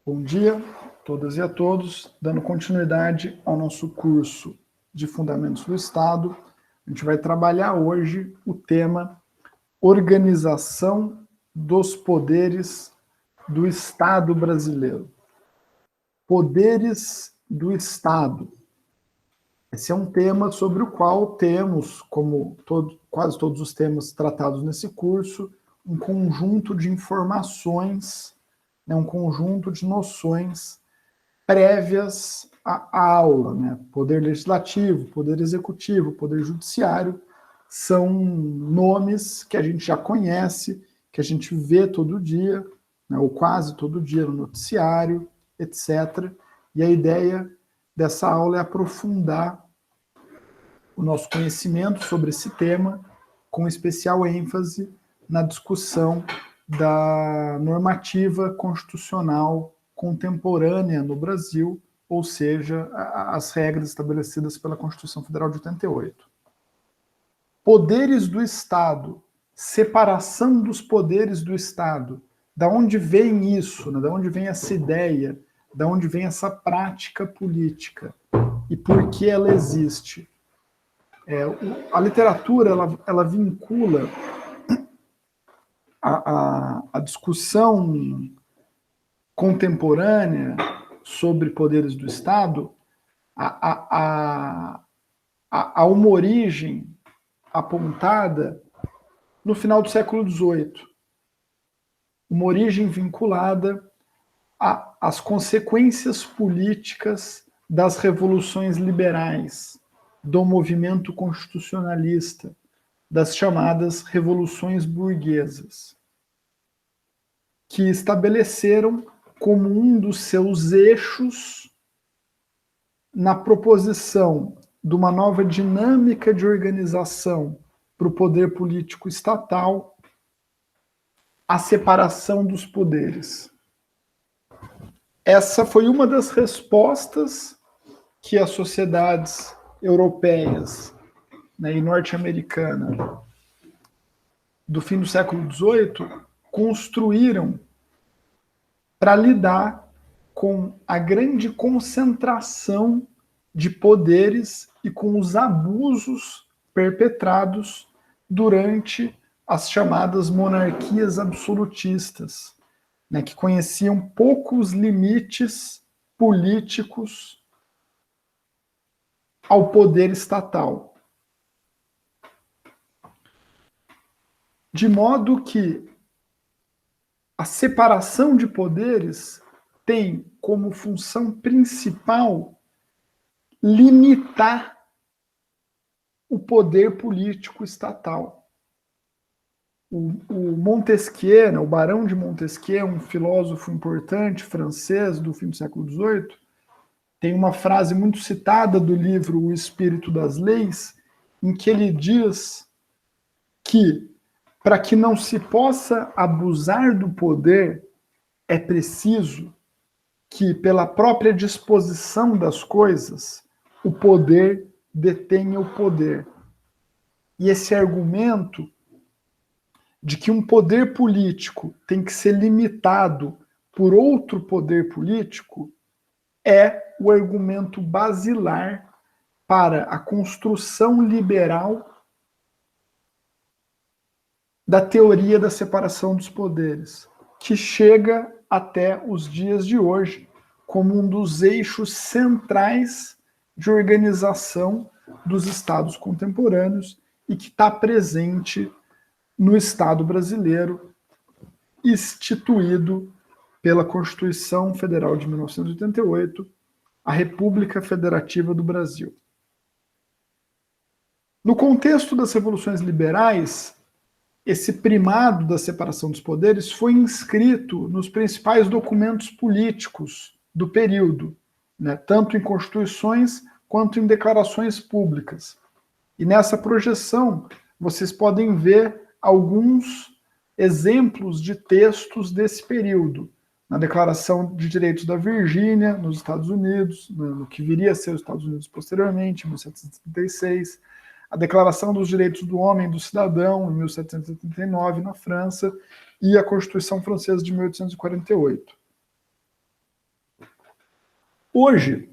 Bom dia a todas e a todos. Dando continuidade ao nosso curso de Fundamentos do Estado, a gente vai trabalhar hoje o tema Organização dos Poderes do Estado Brasileiro. Poderes do Estado. Esse é um tema sobre o qual temos, como quase todos os temas tratados nesse curso, um conjunto de informações, um conjunto de noções prévias à aula, né? Poder legislativo, poder executivo, poder judiciário, são nomes que a gente já conhece, que a gente vê todo dia, né? Ou quase todo dia no noticiário, etc. E a ideia dessa aula é aprofundar o nosso conhecimento sobre esse tema, com especial ênfase na discussão da normativa constitucional contemporânea no Brasil, ou seja, as regras estabelecidas pela Constituição Federal de 88. Poderes do Estado, separação dos poderes do Estado. Da onde vem isso? Né? Da onde vem essa ideia? Da onde vem essa prática política? E por que ela existe? A literatura ela vincula a discussão contemporânea sobre poderes do Estado a uma origem apontada no final do século XVIII. Uma origem vinculada às consequências políticas das revoluções liberais, do movimento constitucionalista, das chamadas revoluções burguesas, que estabeleceram como um dos seus eixos na proposição de uma nova dinâmica de organização para o poder político estatal, a separação dos poderes. Essa foi uma das respostas que as sociedades europeias, né, e norte-americana do fim do século XVIII construíram para lidar com a grande concentração de poderes e com os abusos perpetrados durante as chamadas monarquias absolutistas, né, que conheciam poucos limites políticos ao poder estatal. De modo que a separação de poderes tem como função principal limitar o poder político estatal. O Montesquieu, né, o Barão de Montesquieu, um filósofo importante francês do fim do século XVIII, tem uma frase muito citada do livro O Espírito das Leis, em que ele diz que, para que não se possa abusar do poder, é preciso que, pela própria disposição das coisas, o poder detenha o poder. E esse argumento de que um poder político tem que ser limitado por outro poder político é o argumento basilar para a construção liberal da teoria da separação dos poderes, que chega até os dias de hoje como um dos eixos centrais de organização dos estados contemporâneos e que está presente no Estado brasileiro, instituído pela Constituição Federal de 1988, a República Federativa do Brasil. No contexto das revoluções liberais, esse primado da separação dos poderes foi inscrito nos principais documentos políticos do período, né, tanto em constituições quanto em declarações públicas. E nessa projeção, vocês podem ver alguns exemplos de textos desse período. Na Declaração de Direitos da Virgínia, nos Estados Unidos, no que viria a ser os Estados Unidos posteriormente, em 1776, a Declaração dos Direitos do Homem e do Cidadão, em 1779, na França, e a Constituição Francesa de 1848. Hoje,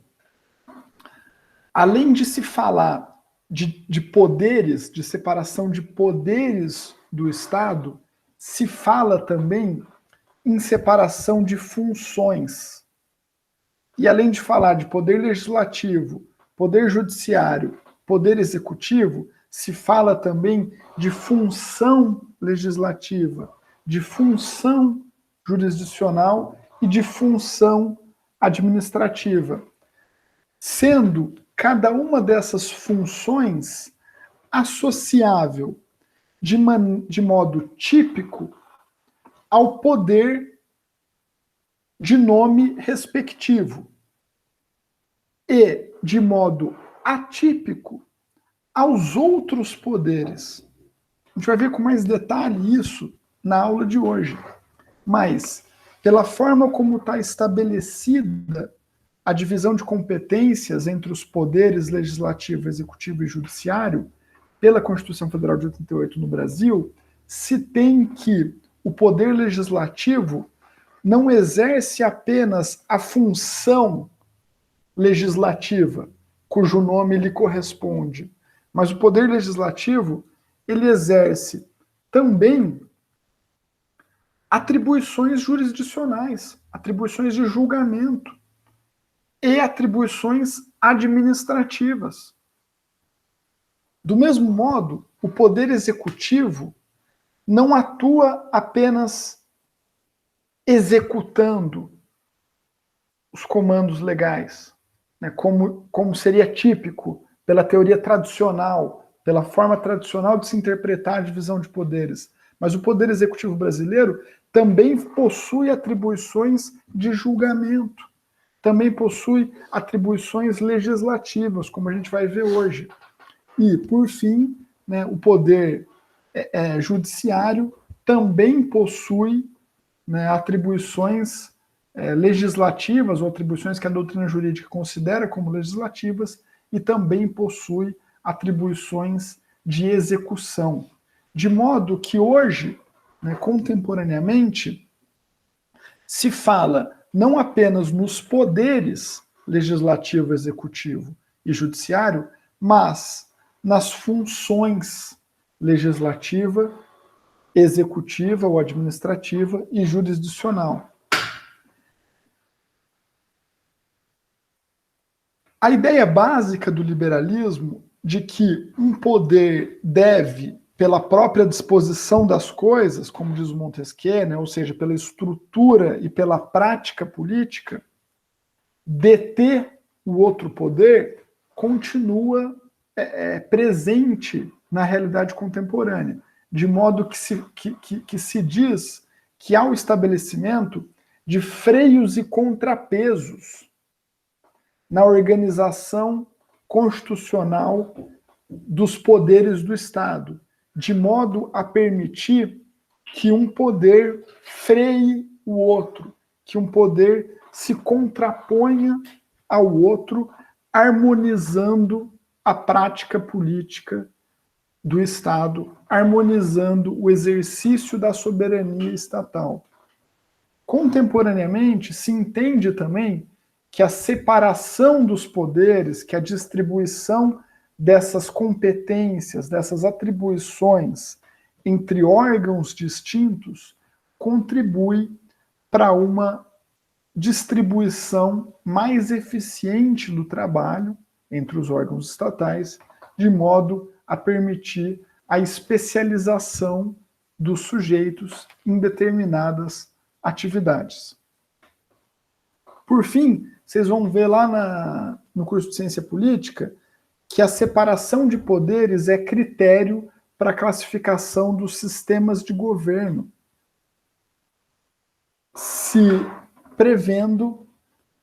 além de se falar de poderes, de separação de poderes do Estado, se fala também em separação de funções. E além de falar de poder legislativo, poder judiciário, poder executivo, se fala também de função legislativa, de função jurisdicional e de função administrativa, sendo cada uma dessas funções associável de modo típico ao poder de nome respectivo e de modo atípico aos outros poderes. A gente vai ver com mais detalhe isso na aula de hoje. Mas, pela forma como está estabelecida a divisão de competências entre os poderes legislativo, executivo e judiciário, pela Constituição Federal de 88 no Brasil, se tem que o poder legislativo não exerce apenas a função legislativa, cujo nome lhe corresponde, mas o poder legislativo, ele exerce também atribuições jurisdicionais, atribuições de julgamento e atribuições administrativas. Do mesmo modo, o poder executivo não atua apenas executando os comandos legais, né, como seria típico pela teoria tradicional, pela forma tradicional de se interpretar a divisão de poderes. Mas o poder executivo brasileiro também possui atribuições de julgamento, também possui atribuições legislativas, como a gente vai ver hoje. E, por fim, né, o poder judiciário também possui, né, atribuições legislativas, ou atribuições que a doutrina jurídica considera como legislativas, e também possui atribuições de execução. De modo que hoje, né, contemporaneamente, se fala não apenas nos poderes legislativo, executivo e judiciário, mas nas funções legislativa, executiva ou administrativa e jurisdicional. A ideia básica do liberalismo de que um poder deve, pela própria disposição das coisas, como diz o Montesquieu, né, ou seja, pela estrutura e pela prática política, deter o outro poder, continua presente na realidade contemporânea, de modo que se diz que há o estabelecimento de freios e contrapesos na organização constitucional dos poderes do Estado, de modo a permitir que um poder freie o outro, que um poder se contraponha ao outro, harmonizando a prática política do Estado, harmonizando o exercício da soberania estatal. Contemporaneamente, se entende também que a separação dos poderes, que a distribuição dessas competências, dessas atribuições entre órgãos distintos, contribui para uma distribuição mais eficiente do trabalho entre os órgãos estatais, de modo a permitir a especialização dos sujeitos em determinadas atividades. Por fim, vocês vão ver lá no curso de Ciência Política que a separação de poderes é critério para a classificação dos sistemas de governo, se prevendo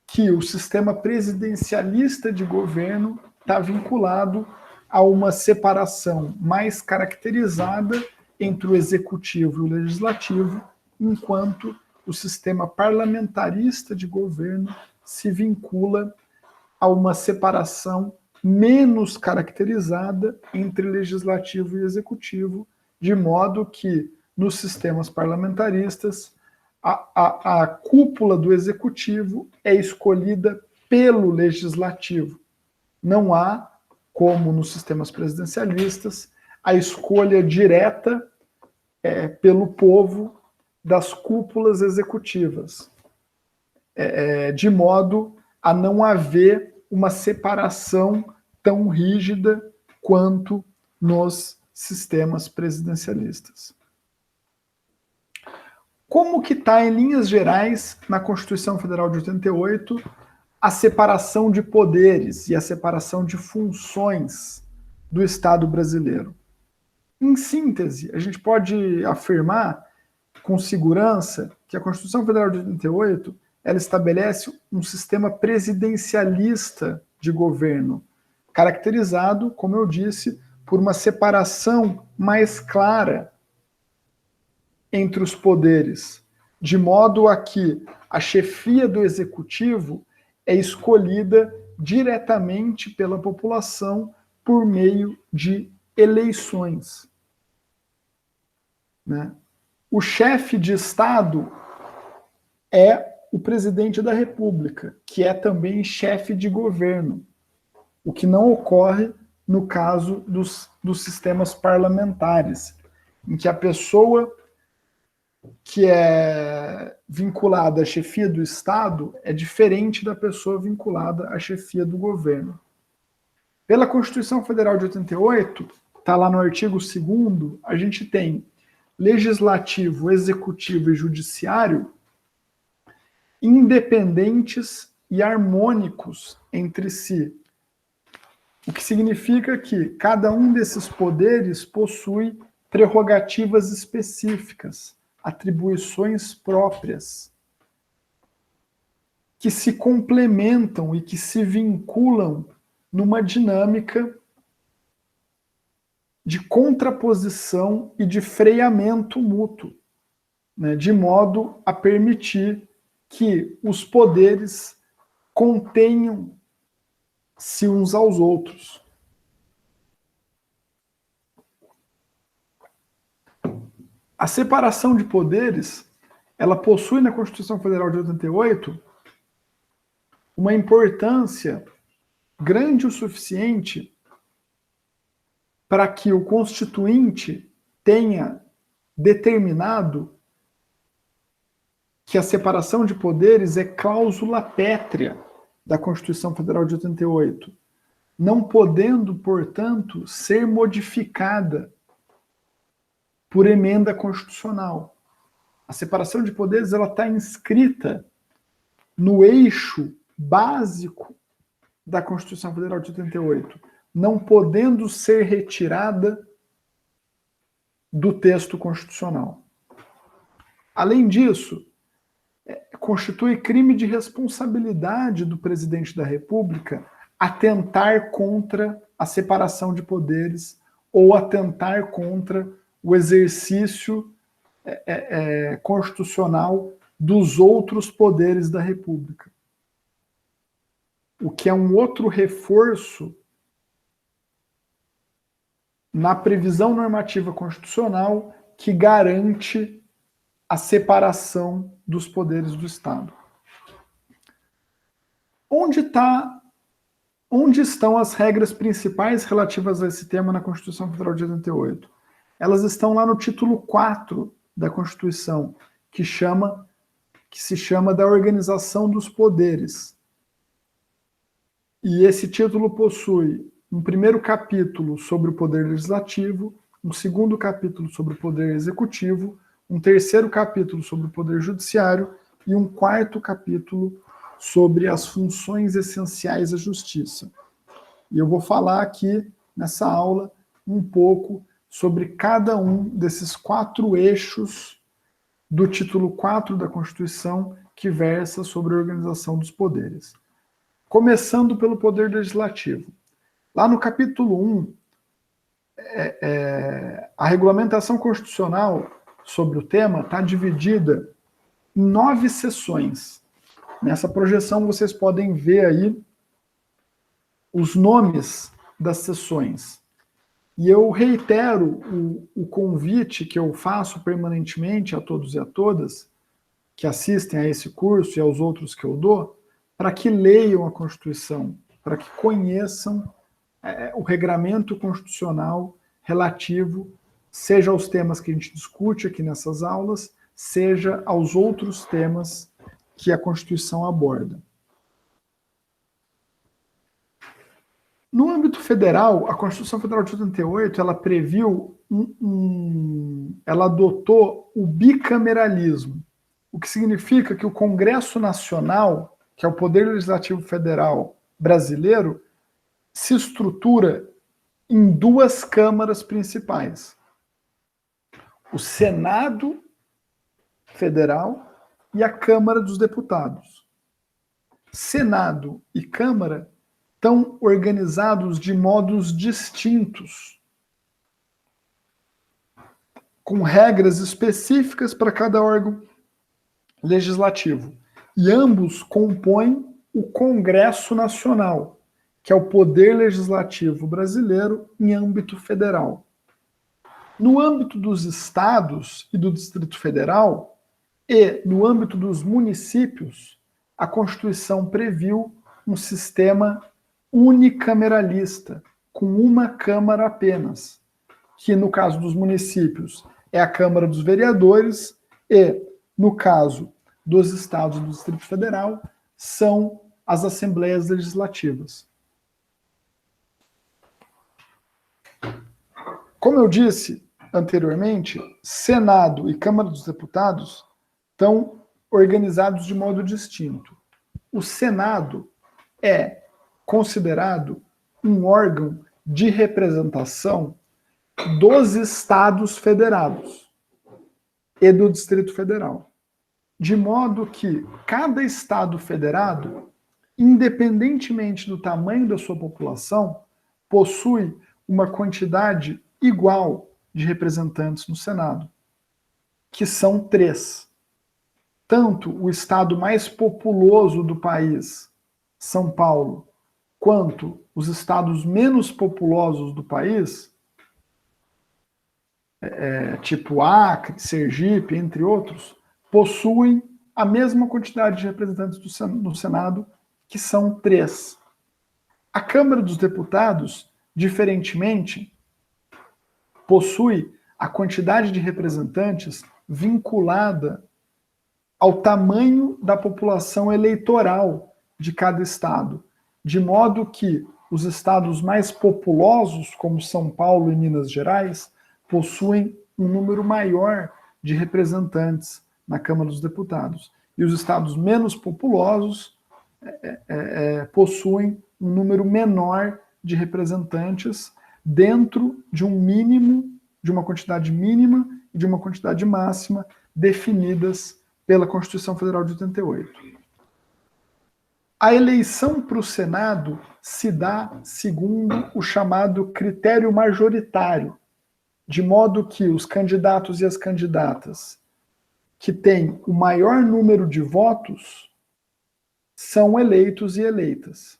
que o sistema presidencialista de governo está vinculado a uma separação mais caracterizada entre o executivo e o legislativo, enquanto o sistema parlamentarista de governo se vincula a uma separação menos caracterizada entre legislativo e executivo, de modo que, nos sistemas parlamentaristas, a cúpula do executivo é escolhida pelo legislativo. Não há, como nos sistemas presidencialistas, a escolha direta pelo povo das cúpulas executivas, de modo a não haver uma separação tão rígida quanto nos sistemas presidencialistas. Como que está, em linhas gerais, na Constituição Federal de 88, a separação de poderes e a separação de funções do Estado brasileiro? Em síntese, a gente pode afirmar com segurança que a Constituição Federal de 88 ela estabelece um sistema presidencialista de governo, caracterizado, como eu disse, por uma separação mais clara entre os poderes, de modo a que a chefia do executivo é escolhida diretamente pela população por meio de eleições. Né? O chefe de Estado é o presidente da República, que é também chefe de governo, o que não ocorre no caso dos sistemas parlamentares, em que a pessoa que é vinculada à chefia do Estado é diferente da pessoa vinculada à chefia do governo. Pela Constituição Federal de 88, está lá no artigo 2º, a gente tem legislativo, executivo e judiciário independentes e harmônicos entre si. O que significa que cada um desses poderes possui prerrogativas específicas, atribuições próprias, que se complementam e que se vinculam numa dinâmica de contraposição e de freamento mútuo, né, de modo a permitir que os poderes contenham-se uns aos outros. A separação de poderes, ela possui na Constituição Federal de 88 uma importância grande o suficiente para que o Constituinte tenha determinado que a separação de poderes é cláusula pétrea da Constituição Federal de 88, não podendo, portanto, ser modificada por emenda constitucional. A separação de poderes ela está inscrita no eixo básico da Constituição Federal de 88, não podendo ser retirada do texto constitucional. Além disso, constitui crime de responsabilidade do presidente da República atentar contra a separação de poderes ou atentar contra o exercício constitucional dos outros poderes da República. O que é um outro reforço na previsão normativa constitucional que garante a separação dos poderes do Estado. Onde estão as regras principais relativas a esse tema na Constituição Federal de 88? Elas estão lá no título 4 da Constituição, que se chama da organização dos poderes. E esse título possui um primeiro capítulo sobre o poder legislativo, um segundo capítulo sobre o poder executivo, um terceiro capítulo sobre o poder judiciário e um quarto capítulo sobre as funções essenciais da justiça. E eu vou falar aqui, nessa aula, um pouco sobre cada um desses 4 eixos do título 4 da Constituição, que versa sobre a organização dos poderes. Começando pelo poder legislativo. Lá no capítulo 1, a regulamentação constitucional sobre o tema está dividida em 9 seções. Nessa projeção vocês podem ver aí os nomes das seções. E eu reitero o convite que eu faço permanentemente a todos e a todas que assistem a esse curso e aos outros que eu dou, para que leiam a Constituição, para que conheçam o regramento constitucional relativo, seja aos temas que a gente discute aqui nessas aulas, seja aos outros temas que a Constituição aborda. No âmbito federal, a Constituição Federal de 88, ela previu ela adotou o bicameralismo, o que significa que o Congresso Nacional, que é o Poder Legislativo Federal brasileiro, se estrutura em duas câmaras principais. O Senado Federal e a Câmara dos Deputados. Senado e Câmara estão organizados de modos distintos, com regras específicas para cada órgão legislativo. E ambos compõem o Congresso Nacional, que é o poder legislativo brasileiro em âmbito federal. No âmbito dos estados e do Distrito Federal, e no âmbito dos municípios, a Constituição previu um sistema unicameralista, com uma Câmara apenas, que no caso dos municípios é a Câmara dos Vereadores e, no caso dos estados e do Distrito Federal, são as Assembleias Legislativas. Como eu disse anteriormente, Senado e Câmara dos Deputados estão organizados de modo distinto. O Senado é considerado um órgão de representação dos estados federados e do Distrito Federal. De modo que cada estado federado, independentemente do tamanho da sua população, possui uma quantidade igual de representantes no Senado, que são 3. Tanto o estado mais populoso do país, São Paulo, quanto os estados menos populosos do país, tipo Acre, Sergipe, entre outros, possuem a mesma quantidade de representantes no Senado, que são 3. A Câmara dos Deputados, diferentemente, possui a quantidade de representantes vinculada ao tamanho da população eleitoral de cada estado, de modo que os estados mais populosos, como São Paulo e Minas Gerais, possuem um número maior de representantes na Câmara dos Deputados. E os estados menos populosos possuem um número menor de representantes dentro de um mínimo, de uma quantidade mínima e de uma quantidade máxima definidas pela Constituição Federal de 88. A eleição para o Senado se dá segundo o chamado critério majoritário, de modo que os candidatos e as candidatas que têm o maior número de votos são eleitos e eleitas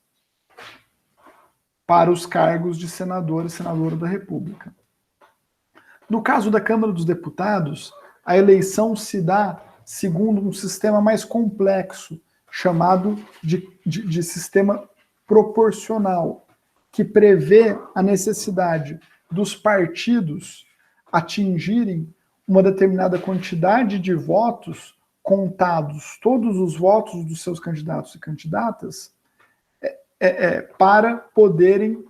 para os cargos de senador e senadora da República. No caso da Câmara dos Deputados, a eleição se dá segundo um sistema mais complexo, chamado de sistema proporcional, que prevê a necessidade dos partidos atingirem uma determinada quantidade de votos, contados todos os votos dos seus candidatos e candidatas, para poderem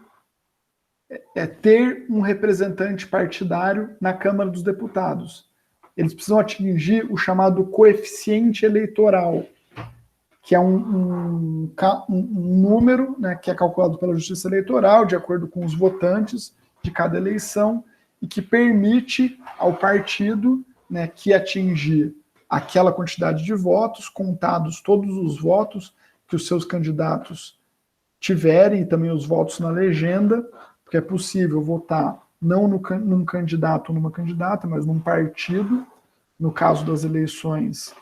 ter um representante partidário na Câmara dos Deputados. Eles precisam atingir o chamado coeficiente eleitoral, que é um número, né, que é calculado pela Justiça Eleitoral, de acordo com os votantes de cada eleição, e que permite ao partido, né, que atingir aquela quantidade de votos, contados todos os votos que os seus candidatos tiverem, e também os votos na legenda, porque é possível votar não num candidato ou numa candidata, mas num partido, no caso das eleições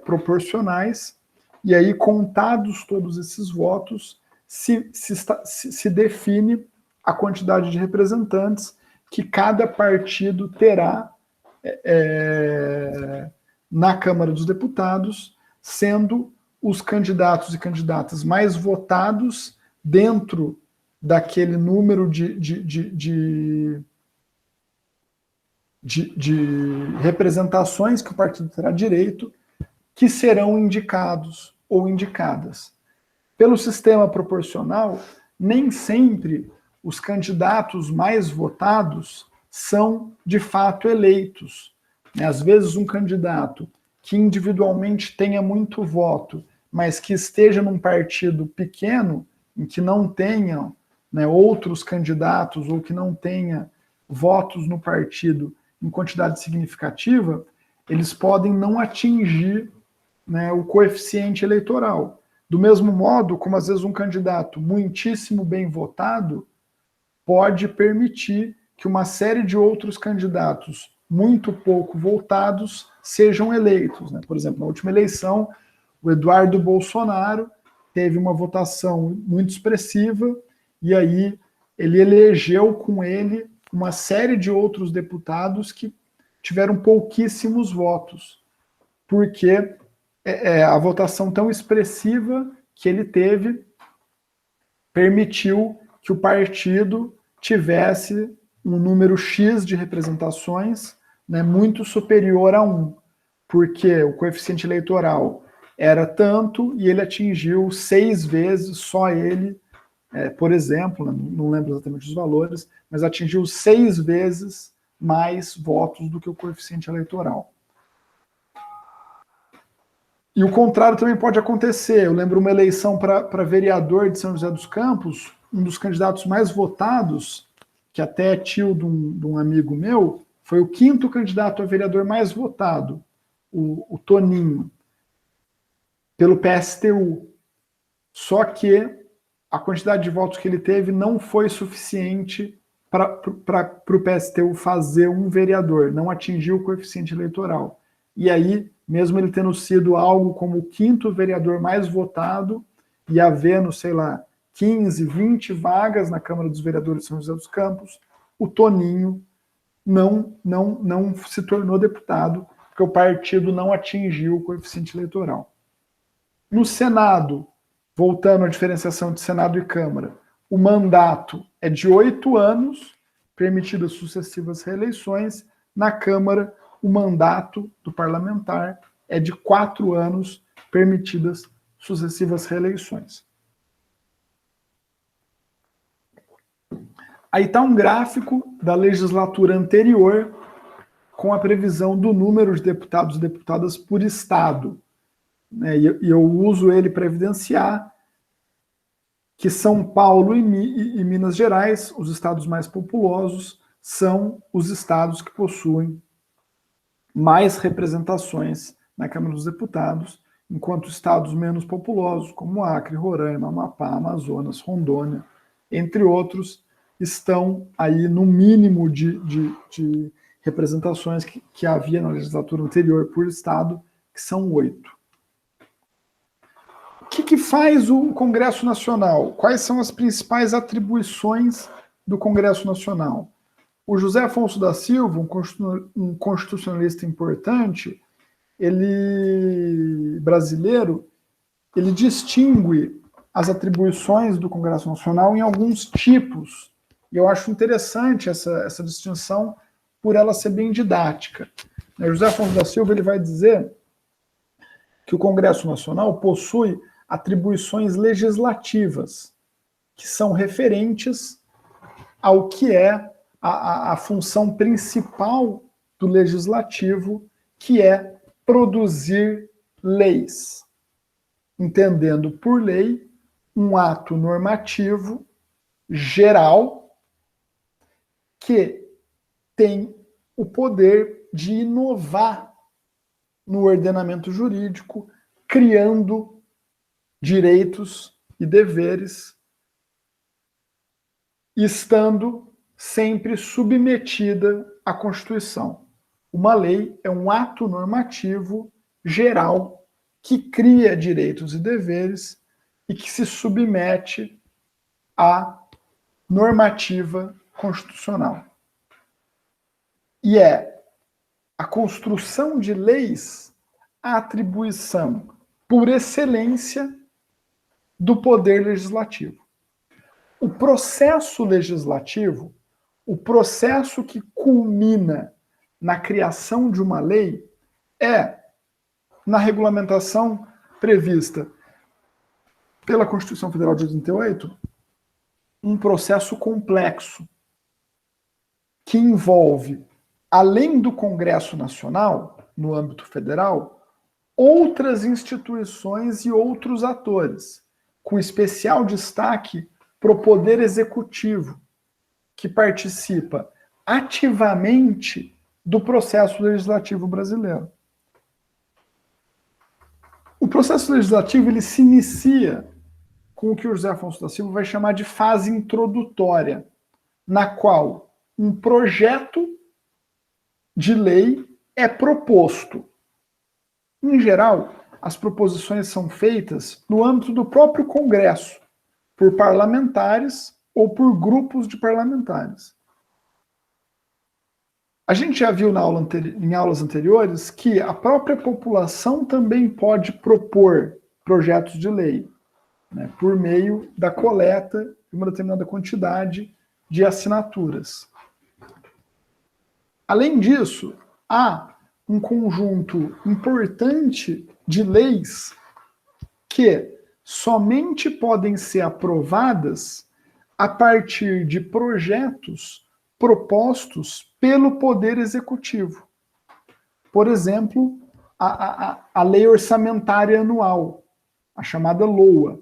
proporcionais, e aí, contados todos esses votos, se define a quantidade de representantes que cada partido terá na Câmara dos Deputados, sendo os candidatos e candidatas mais votados dentro daquele número de representações que o partido terá direito, que serão indicados ou indicadas. Pelo sistema proporcional, nem sempre os candidatos mais votados são, de fato, eleitos. Às vezes, um candidato que individualmente tenha muito voto, mas que esteja num partido pequeno, em que não tenha, né, outros candidatos ou que não tenha votos no partido em quantidade significativa, eles podem não atingir, né, o coeficiente eleitoral. Do mesmo modo, como às vezes um candidato muitíssimo bem votado pode permitir que uma série de outros candidatos muito pouco votados sejam eleitos, né? Por exemplo, na última eleição, o Eduardo Bolsonaro teve uma votação muito expressiva e aí ele elegeu com ele uma série de outros deputados que tiveram pouquíssimos votos, porque a votação tão expressiva que ele teve permitiu que o partido tivesse um número X de representações, né, muito superior a 1, porque o coeficiente eleitoral era tanto e ele atingiu 6 vezes, só ele, por exemplo, não lembro exatamente os valores, mas atingiu 6 vezes mais votos do que o coeficiente eleitoral. E o contrário também pode acontecer. Eu lembro uma eleição para vereador de São José dos Campos, um dos candidatos mais votados, que até é tio de um amigo meu, foi o 5º candidato a vereador mais votado, o Toninho, pelo PSTU. Só que a quantidade de votos que ele teve não foi suficiente para o PSTU fazer um vereador, não atingiu o coeficiente eleitoral. E aí, mesmo ele tendo sido algo como o 5º vereador mais votado, e havendo, sei lá, 15, 20 vagas na Câmara dos Vereadores de São José dos Campos, o Toninho não se tornou deputado, porque o partido não atingiu o coeficiente eleitoral. No Senado, voltando à diferenciação de Senado e Câmara, o mandato é de 8 anos, permitidas sucessivas reeleições. Na Câmara, o mandato do parlamentar é de 4 anos, permitidas sucessivas reeleições. Aí está um gráfico da legislatura anterior com a previsão do número de deputados e deputadas por estado. E eu uso ele para evidenciar que São Paulo e Minas Gerais, os estados mais populosos, são os estados que possuem mais representações na Câmara dos Deputados, enquanto estados menos populosos, como Acre, Roraima, Amapá, Amazonas, Rondônia, entre outros, estão aí no mínimo de representações que havia na legislatura anterior por estado, que são 8. O que faz o Congresso Nacional? Quais são as principais atribuições do Congresso Nacional? O José Afonso da Silva, um constitucionalista importante, brasileiro, ele distingue as atribuições do Congresso Nacional em alguns tipos. E eu acho interessante essa distinção por ela ser bem didática. O José Afonso da Silva ele vai dizer que o Congresso Nacional possui atribuições legislativas, que são referentes ao que é a função principal do legislativo, que é produzir leis, entendendo por lei um ato normativo geral que tem o poder de inovar no ordenamento jurídico, criando direitos e deveres, estando sempre submetida à Constituição. Uma lei é um ato normativo geral que cria direitos e deveres e que se submete à normativa constitucional. E é a construção de leis a atribuição por excelência do poder legislativo. O processo legislativo, o processo que culmina na criação de uma lei, é, na regulamentação prevista pela Constituição Federal de 88, um processo complexo que envolve, além do Congresso Nacional, no âmbito federal, outras instituições e outros atores, com especial destaque para o Poder Executivo, que participa ativamente do processo legislativo brasileiro. O processo legislativo ele se inicia com o que o José Afonso da Silva vai chamar de fase introdutória, na qual um projeto de lei é proposto. Em geral, as proposições são feitas no âmbito do próprio Congresso, por parlamentares ou por grupos de parlamentares. A gente já viu em aulas anteriores que a própria população também pode propor projetos de lei, né, por meio da coleta de uma determinada quantidade de assinaturas. Além disso, há um conjunto importante de leis que somente podem ser aprovadas a partir de projetos propostos pelo Poder Executivo. Por exemplo, a Lei Orçamentária Anual, a chamada LOA,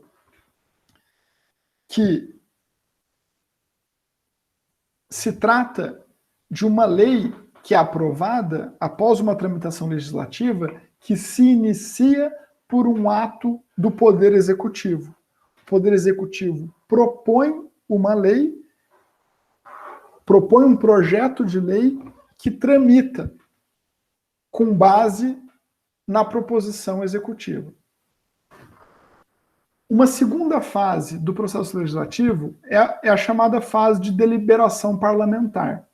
que se trata de uma lei que é aprovada após uma tramitação legislativa que se inicia por um ato do Poder Executivo. O Poder Executivo propõe uma lei, propõe um projeto de lei que tramita com base na proposição executiva. Uma segunda fase do processo legislativo é a chamada fase de deliberação parlamentar.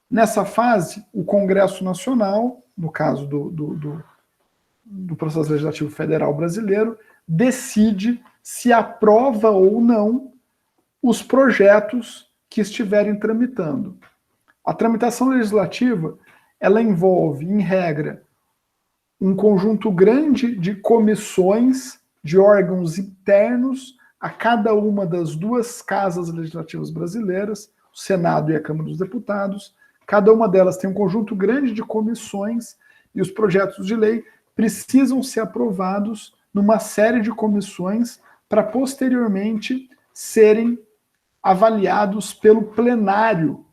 Nessa fase, o Congresso Nacional, no caso do processo legislativo federal brasileiro, decide se aprova ou não os projetos que estiverem tramitando. A tramitação legislativa, ela envolve, em regra, um conjunto grande de comissões, de órgãos internos a cada uma das duas casas legislativas brasileiras, o Senado e a Câmara dos Deputados. Cada uma delas tem um conjunto grande de comissões e os projetos de lei precisam ser aprovados numa série de comissões para posteriormente serem avaliados pelo plenário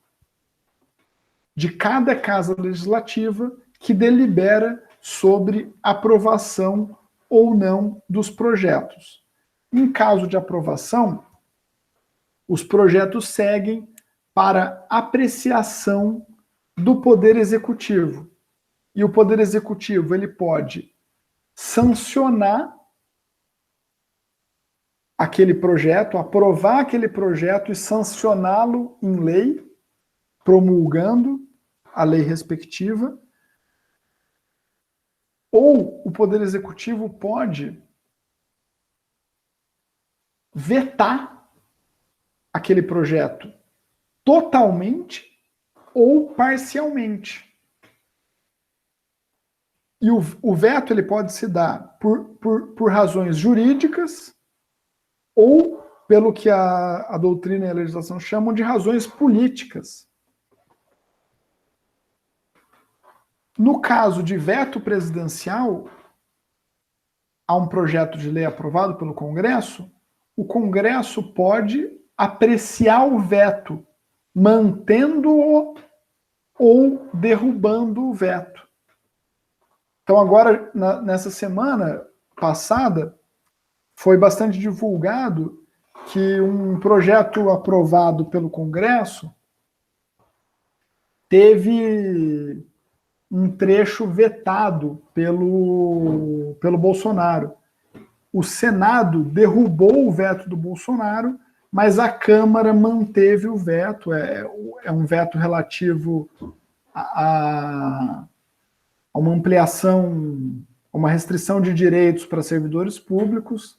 de cada casa legislativa que delibera sobre aprovação ou não dos projetos. Em caso de aprovação, os projetos seguem para apreciação do Poder Executivo. E o Poder Executivo ele pode sancionar aquele projeto, aprovar aquele projeto e sancioná-lo em lei, promulgando a lei respectiva, ou o Poder Executivo pode vetar aquele projeto totalmente ou parcialmente. E o veto ele pode se dar por razões jurídicas ou pelo que a doutrina e a legislação chamam de razões políticas. No caso de veto presidencial a um projeto de lei aprovado pelo Congresso, o Congresso pode apreciar o veto, mantendo-o ou derrubando o veto. Então agora, nessa semana passada, foi bastante divulgado que um projeto aprovado pelo Congresso teve um trecho vetado pelo Bolsonaro. O Senado derrubou o veto do Bolsonaro, mas a Câmara manteve o veto. É um veto relativo a uma ampliação uma restrição de direitos para servidores públicos,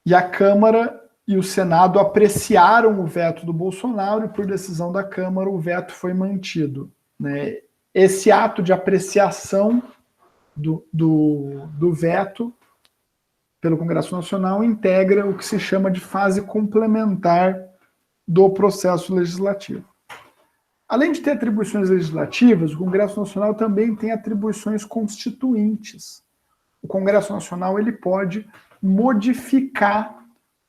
e a Câmara e o Senado apreciaram o veto do Bolsonaro e, por decisão da Câmara, o veto foi mantido, né? Esse ato de apreciação do veto pelo Congresso Nacional integra o que se chama de fase complementar do processo legislativo. Além de ter atribuições legislativas, o Congresso Nacional também tem atribuições constituintes. O Congresso Nacional ele pode modificar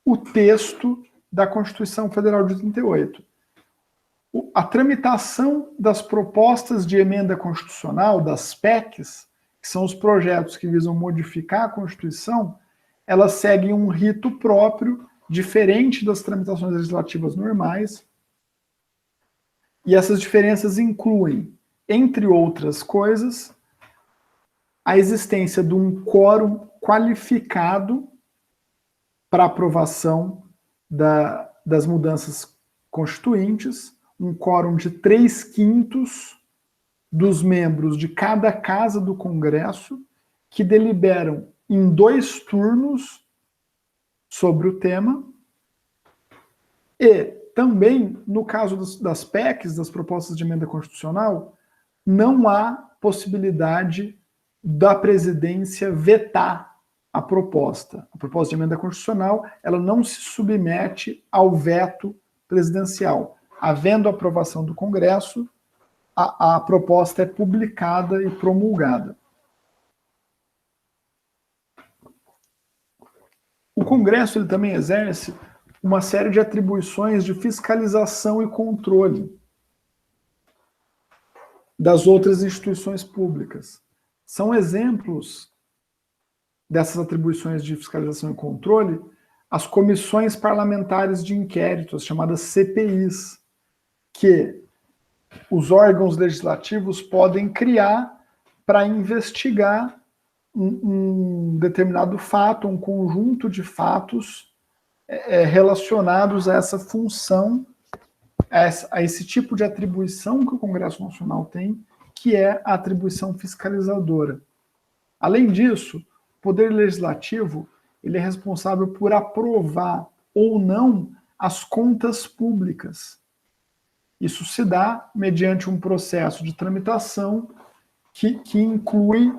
o texto da Constituição Federal de 88. A tramitação das propostas de emenda constitucional, das PECs, que são os projetos que visam modificar a Constituição, elas seguem um rito próprio, diferente das tramitações legislativas normais. E essas diferenças incluem, entre outras coisas, a existência de um quórum qualificado para aprovação das mudanças constituintes, um quórum de 3/5 dos membros de cada casa do Congresso, que deliberam em 2 turnos sobre o tema, e também, no caso das PECs, das propostas de emenda constitucional, não há possibilidade da presidência vetar a proposta. A proposta de emenda constitucional, ela não se submete ao veto presidencial. Havendo aprovação do Congresso, a proposta é publicada e promulgada. O Congresso ele também exerce uma série de atribuições de fiscalização e controle das outras instituições públicas. São exemplos dessas atribuições de fiscalização e controle as comissões parlamentares de inquérito, as chamadas CPIs, que os órgãos legislativos podem criar para investigar um determinado fato, um conjunto de fatos relacionados a essa função, a esse tipo de atribuição que o Congresso Nacional tem, que é a atribuição fiscalizadora. Além disso, o Poder Legislativo ele é responsável por aprovar ou não as contas públicas. Isso se dá mediante um processo de tramitação que inclui,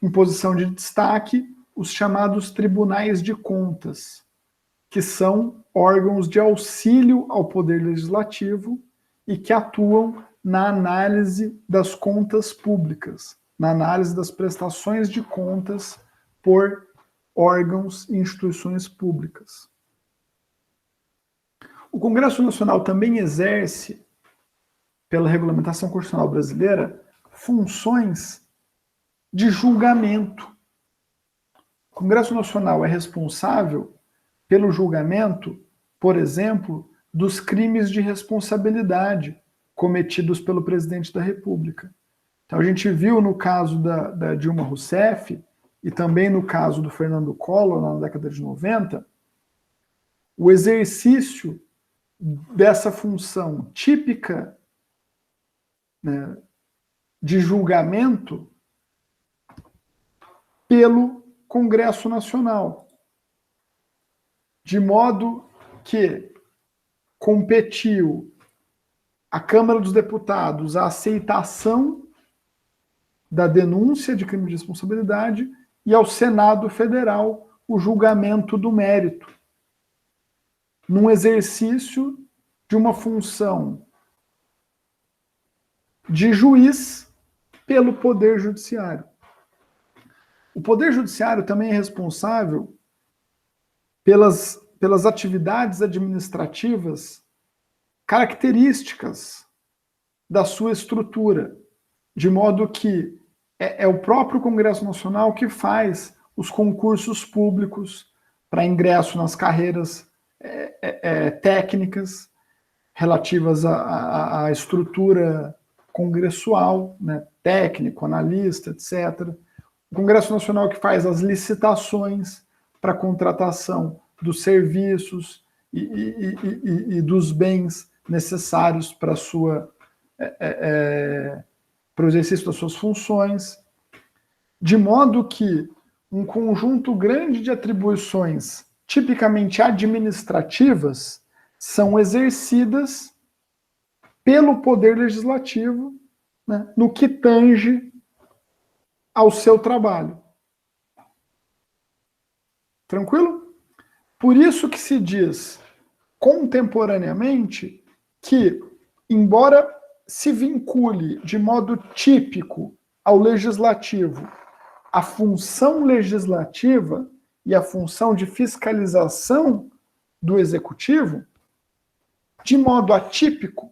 em posição de destaque, os chamados tribunais de contas, que são órgãos de auxílio ao Poder Legislativo e que atuam na análise das contas públicas, na análise das prestações de contas por órgãos e instituições públicas. O Congresso Nacional também exerce, pela regulamentação constitucional brasileira, funções de julgamento. O Congresso Nacional é responsável pelo julgamento, por exemplo, dos crimes de responsabilidade cometidos pelo presidente da República. Então, a gente viu no caso da Dilma Rousseff e também no caso do Fernando Collor, na década de 90, o exercício dessa função típica, né, de julgamento pelo Congresso Nacional, de modo que competiu à Câmara dos Deputados a aceitação da denúncia de crime de responsabilidade e ao Senado Federal o julgamento do mérito, num exercício de uma função de juiz pelo Poder Judiciário. O Poder Judiciário também é responsável pelas atividades administrativas características da sua estrutura, de modo que é o próprio Congresso Nacional que faz os concursos públicos para ingresso nas carreiras técnicas relativas à estrutura congressual, né, técnico, analista, etc. O Congresso Nacional que faz as licitações para contratação dos serviços e dos bens necessários para para o exercício das suas funções, de modo que um conjunto grande de atribuições tipicamente administrativas são exercidas pelo Poder Legislativo, né, no que tange ao seu trabalho. Tranquilo? Por isso que se diz contemporaneamente que, embora se vincule de modo típico ao legislativo a função legislativa e a função de fiscalização do executivo, de modo atípico,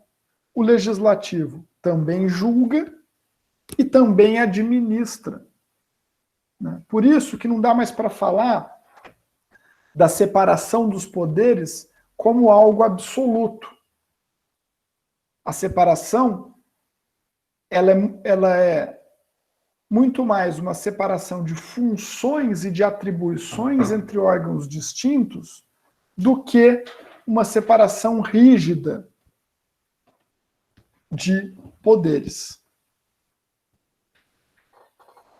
o legislativo também julga e também administra. Por isso que não dá mais para falar da separação dos poderes como algo absoluto. A separação, ela é muito mais uma separação de funções e de atribuições entre órgãos distintos do que uma separação rígida de poderes.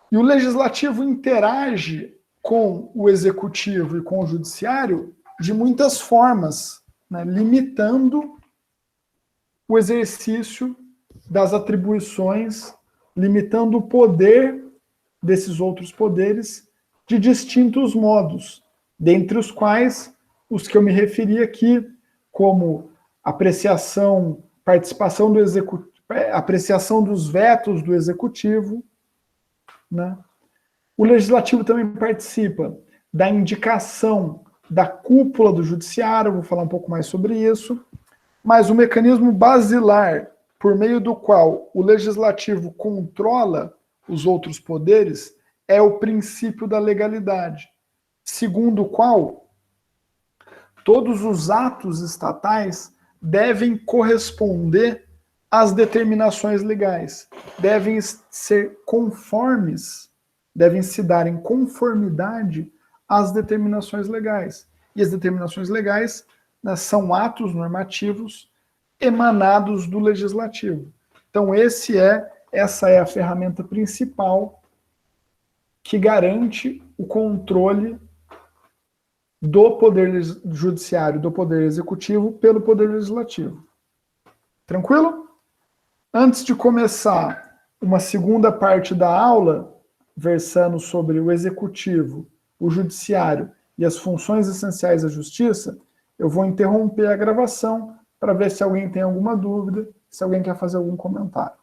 E o legislativo interage com o executivo e com o judiciário de muitas formas, né, limitando o exercício das atribuições, limitando o poder desses outros poderes de distintos modos, dentre os quais os que eu me referi aqui, como apreciação, participação do apreciação dos vetos do executivo, né? O legislativo também participa da indicação da cúpula do judiciário, vou falar um pouco mais sobre isso, mas o mecanismo basilar por meio do qual o legislativo controla os outros poderes é o princípio da legalidade, segundo o qual todos os atos estatais devem corresponder às determinações legais, devem ser conformes, devem se dar em conformidade às determinações legais. E as determinações legais, né, são atos normativos emanados do legislativo. Então essa é a ferramenta principal que garante o controle do poder judiciário, do poder executivo pelo poder legislativo. Tranquilo? Antes de começar uma segunda parte da aula, versando sobre o executivo, o judiciário e as funções essenciais da justiça, eu vou interromper a gravação para ver se alguém tem alguma dúvida, se alguém quer fazer algum comentário.